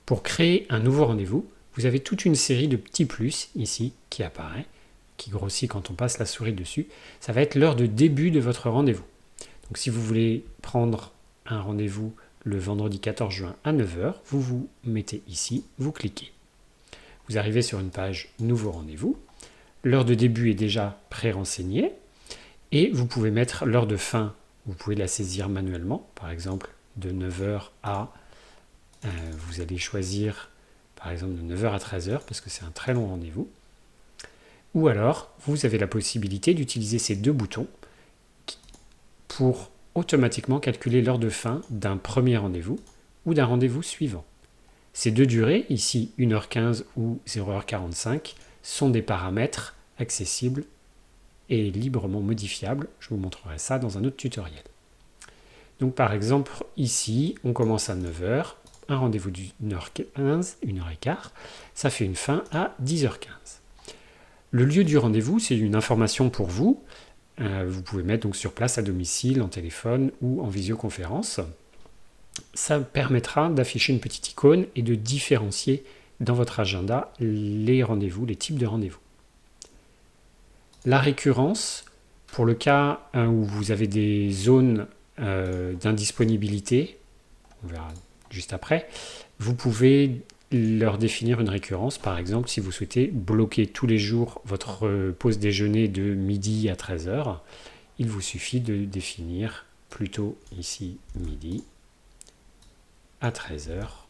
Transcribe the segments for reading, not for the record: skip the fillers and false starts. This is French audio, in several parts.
Pour créer un nouveau rendez-vous, vous avez toute une série de petits plus ici qui apparaît, qui grossit quand on passe la souris dessus. Ça va être l'heure de début de votre rendez-vous. Donc si vous voulez prendre un rendez-vous le vendredi 14 juin à 9 heures, vous vous mettez ici, vous cliquez. Vous arrivez sur une page Nouveau rendez-vous. L'heure de début est déjà pré-renseignée et vous pouvez mettre l'heure de fin. Vous pouvez la saisir manuellement, par exemple de 9 heures à... vous allez choisir par exemple de 9 heures à 13 heures parce que c'est un très long rendez-vous. Ou alors, vous avez la possibilité d'utiliser ces deux boutons pour automatiquement calculer l'heure de fin d'un premier rendez-vous ou d'un rendez-vous suivant. Ces deux durées, ici 1h15 ou 0h45, sont des paramètres accessibles et librement modifiables. Je vous montrerai ça dans un autre tutoriel. Donc par exemple, ici, on commence à 9h, un rendez-vous d'1h15, 1h15, ça fait une fin à 10h15. Le lieu du rendez-vous, c'est une information pour vous. Vous pouvez mettre donc sur place à domicile, en téléphone ou en visioconférence. Ça permettra d'afficher une petite icône et de différencier dans votre agenda les rendez-vous, les types de rendez-vous. La récurrence, pour le cas où vous avez des zones d'indisponibilité, on verra juste après, vous pouvez leur définir une récurrence. Par exemple, si vous souhaitez bloquer tous les jours votre pause déjeuner de midi à 13 heures, il vous suffit de définir plutôt ici midi à 13 heures.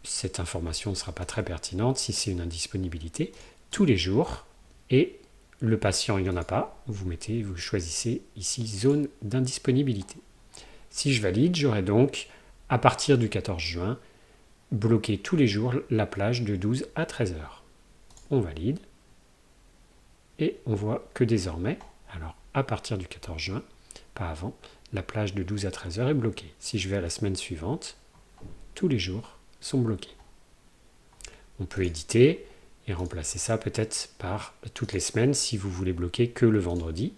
Cette information ne sera pas très pertinente si c'est une indisponibilité tous les jours et le patient il n'y en a pas, vous choisissez ici zone d'indisponibilité. Si je valide, j'aurai donc à partir du 14 juin bloqué tous les jours la plage de 12 à 13 heures. On valide et on voit que désormais, alors à partir du 14 juin, pas avant, la plage de 12 à 13 heures est bloquée. Si je vais à la semaine suivante, tous les jours sont bloqués. On peut éditer et remplacer ça peut-être par toutes les semaines si vous voulez bloquer que le vendredi.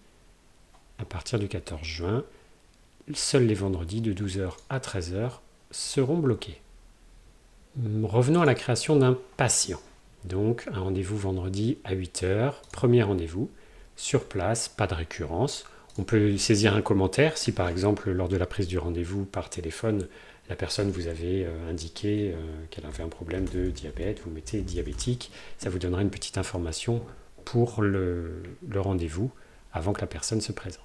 À partir du 14 juin, seuls les vendredis de 12h à 13h seront bloqués. Revenons à la création d'un patient. Donc un rendez-vous vendredi à 8h, premier rendez-vous, sur place, pas de récurrence. On peut saisir un commentaire si par exemple lors de la prise du rendez-vous par téléphone, la personne vous avait indiqué qu'elle avait un problème de diabète, vous mettez diabétique, ça vous donnera une petite information pour le rendez-vous avant que la personne se présente.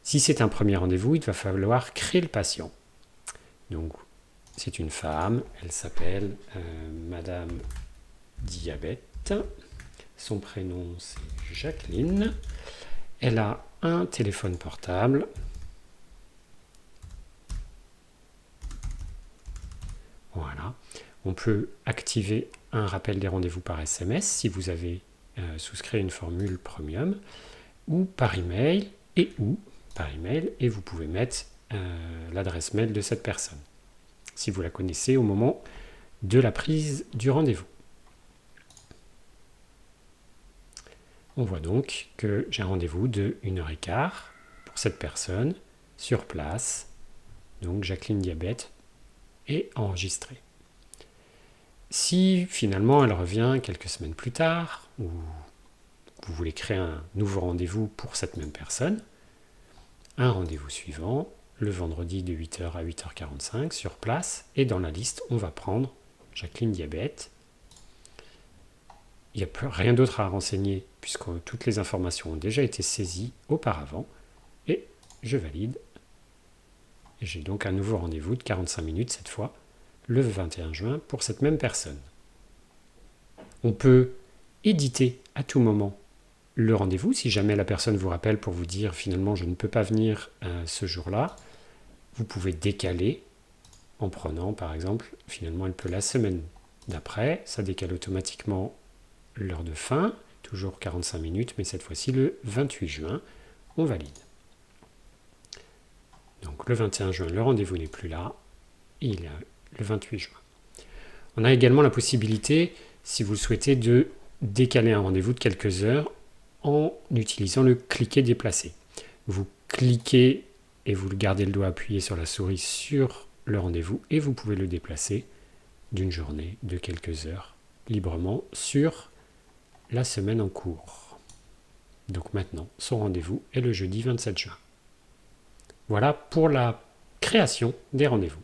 Si c'est un premier rendez-vous, il va falloir créer le patient. Donc c'est une femme, elle s'appelle Madame Diabète, son prénom c'est Jacqueline, elle a un téléphone portable. Voilà. On peut activer un rappel des rendez-vous par SMS si vous avez souscrit une formule premium ou par email et vous pouvez mettre l'adresse mail de cette personne si vous la connaissez au moment de la prise du rendez-vous. On voit donc que j'ai un rendez-vous de 1h15 pour cette personne sur place, donc Jacqueline Diabète, est enregistrée. Si finalement elle revient quelques semaines plus tard, ou vous voulez créer un nouveau rendez-vous pour cette même personne, un rendez-vous suivant, le vendredi de 8h à 8h45 sur place, et dans la liste, on va prendre Jacqueline Diabète. Il n'y a rien d'autre à renseigner puisque toutes les informations ont déjà été saisies auparavant, et je valide. Et j'ai donc un nouveau rendez-vous de 45 minutes cette fois, le 21 juin, pour cette même personne. On peut éditer à tout moment le rendez-vous, si jamais la personne vous rappelle pour vous dire finalement je ne peux pas venir ce jour-là, vous pouvez décaler en prenant par exemple, finalement elle peut la semaine d'après, ça décale automatiquement l'heure de fin, toujours 45 minutes, mais cette fois-ci le 28 juin, on valide. Donc le 21 juin, le rendez-vous n'est plus là, il est le 28 juin. On a également la possibilité, si vous le souhaitez, de décaler un rendez-vous de quelques heures en utilisant le cliquer déplacer. Vous cliquez et vous gardez le doigt appuyé sur la souris sur le rendez-vous et vous pouvez le déplacer d'une journée, de quelques heures, librement sur la semaine en cours. Donc maintenant, son rendez-vous est le jeudi 27 juin. Voilà pour la création des rendez-vous.